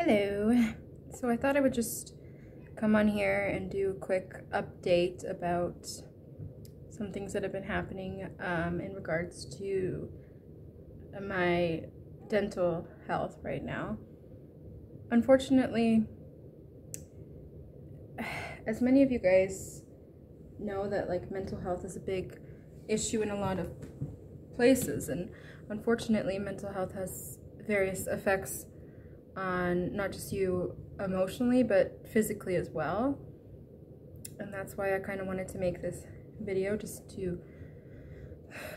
Hello. So I thought I would just come on here and do a quick update about some things that have been happening in regards to my dental health right now. Unfortunately, as many of you guys know that mental health is a big issue in a lot of places, and unfortunately mental health has various effects on not just you emotionally but physically as well. And that's why I kind of wanted to make this video, just to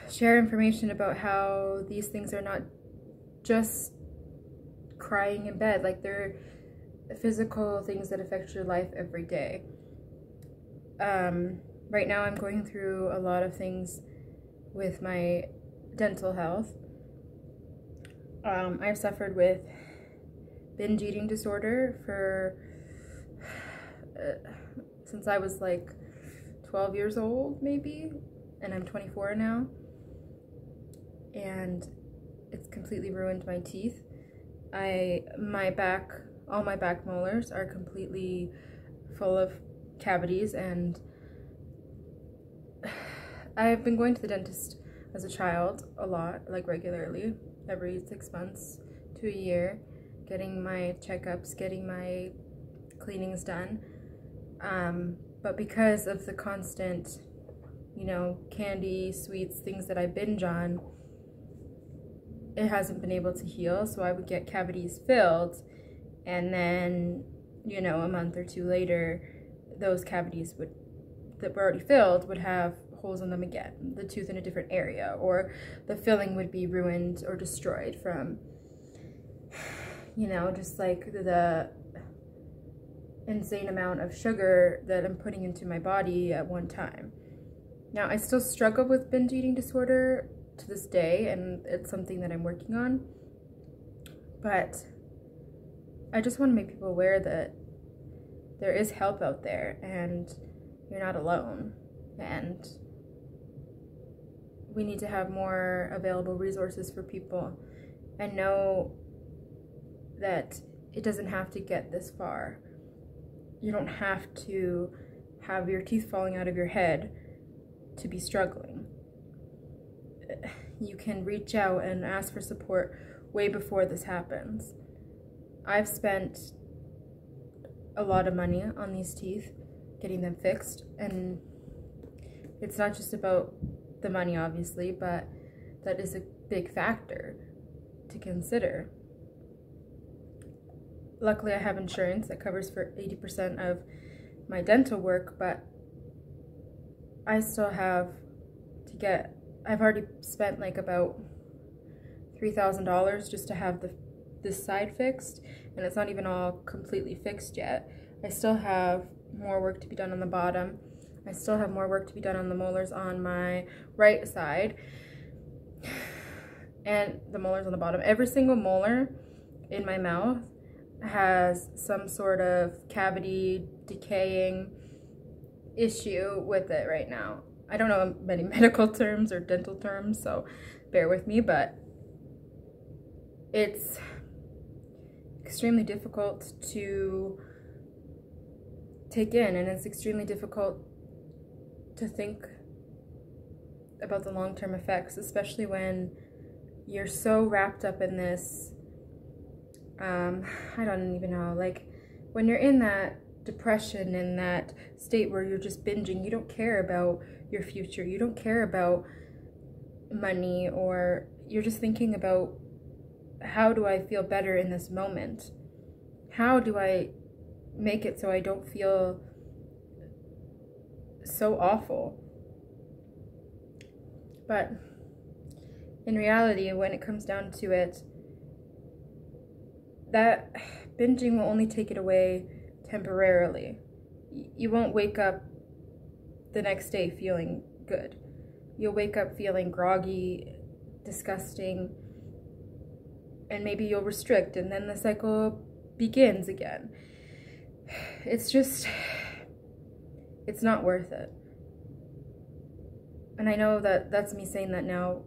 share information about how these things are not just crying in bed, they're physical things that affect your life every day. Right now I'm going through a lot of things with my dental health. I've suffered with binge eating disorder for since I was 12 years old maybe, and I'm 24 now, and it's completely ruined my teeth. All my back molars are completely full of cavities, and I've been going to the dentist as a child a lot, regularly, every 6 months to a year, getting my checkups, getting my cleanings done. But because of the constant, candy, sweets, things that I binge on, it hasn't been able to heal. So I would get cavities filled, and then, a month or two later, those cavities that were already filled would have holes in them again, the tooth in a different area, or the filling would be ruined or destroyed from just the insane amount of sugar that I'm putting into my body at one time. Now, I still struggle with binge eating disorder to this day, and it's something that I'm working on, but I just want to make people aware that there is help out there and you're not alone, and we need to have more available resources for people, and know that it doesn't have to get this far. You don't have to have your teeth falling out of your head to be struggling. You can reach out and ask for support way before this happens. I've spent a lot of money on these teeth, getting them fixed, and it's not just about the money, obviously, but that is a big factor to consider. Luckily, I have insurance that covers for 80% of my dental work, but I still have to get, I've already spent about $3,000 just to have this side fixed, and it's not even all completely fixed yet. I still have more work to be done on the bottom. I still have more work to be done on the molars on my right side, and the molars on the bottom. Every single molar in my mouth has some sort of cavity, decaying issue with it right now. I don't know many medical terms or dental terms, so bear with me, but it's extremely difficult to take in, and it's extremely difficult to think about the long-term effects, especially when you're so wrapped up in this, I don't even know, when you're in that depression, in that state where you're just binging, you don't care about your future, you don't care about money, or you're just thinking about, how do I feel better in this moment? How do I make it so I don't feel so awful? But in reality, when it comes down to it, that binging will only take it away temporarily. You won't wake up the next day feeling good. You'll wake up feeling groggy, disgusting, and maybe you'll restrict, and then the cycle begins again. It's not worth it. And I know that that's me saying that now,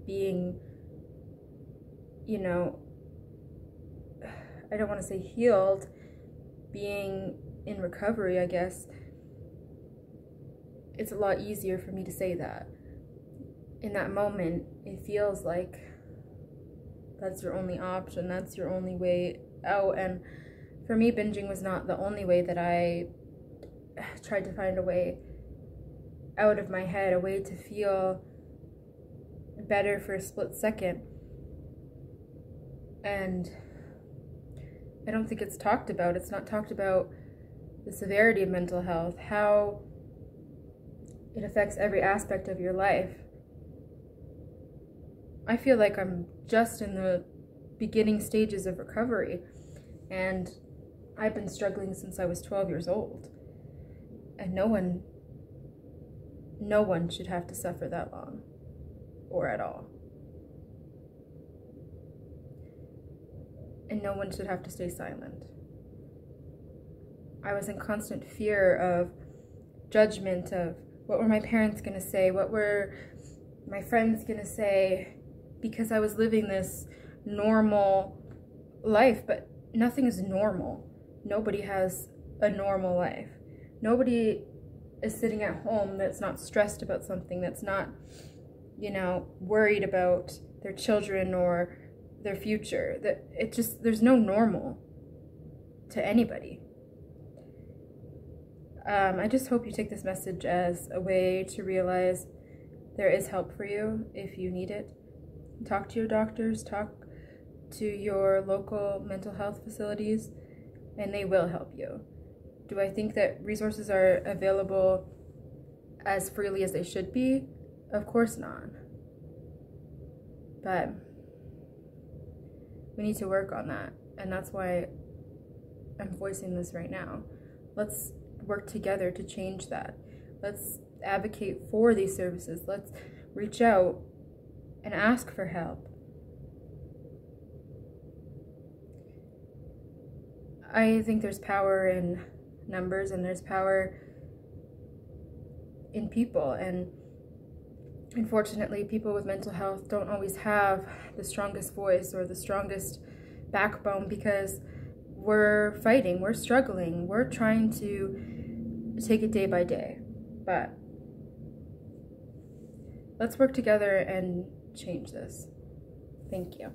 being, I don't want to say healed, being in recovery, I guess, it's a lot easier for me to say that. In that moment, it feels like that's your only option, that's your only way out. And for me, binging was not the only way that I tried to find a way out of my head, a way to feel better for a split second. And I don't think it's talked about. It's not talked about the severity of mental health, how it affects every aspect of your life. I feel like I'm just in the beginning stages of recovery, and I've been struggling since I was 12 years old. And no one should have to suffer that long, or at all. And no one should have to stay silent. I was in constant fear of judgment, of what were my parents going to say, what were my friends going to say, because I was living this normal life. But nothing is normal. Nobody has a normal life. Nobody is sitting at home that's not stressed about something, that's not, worried about their children or their future. There's no normal to anybody. I just hope you take this message as a way to realize there is help for you if you need it. Talk to your doctors, talk to your local mental health facilities, and they will help you. Do I think that resources are available as freely as they should be? Of course not. But we need to work on that, and that's why I'm voicing this right now. Let's work together to change that. Let's advocate for these services. Let's reach out and ask for help. I think there's power in numbers, and there's power in people, and unfortunately people with mental health don't always have the strongest voice or the strongest backbone, because we're fighting, we're struggling, we're trying to take it day by day. But let's work together and change this. Thank you.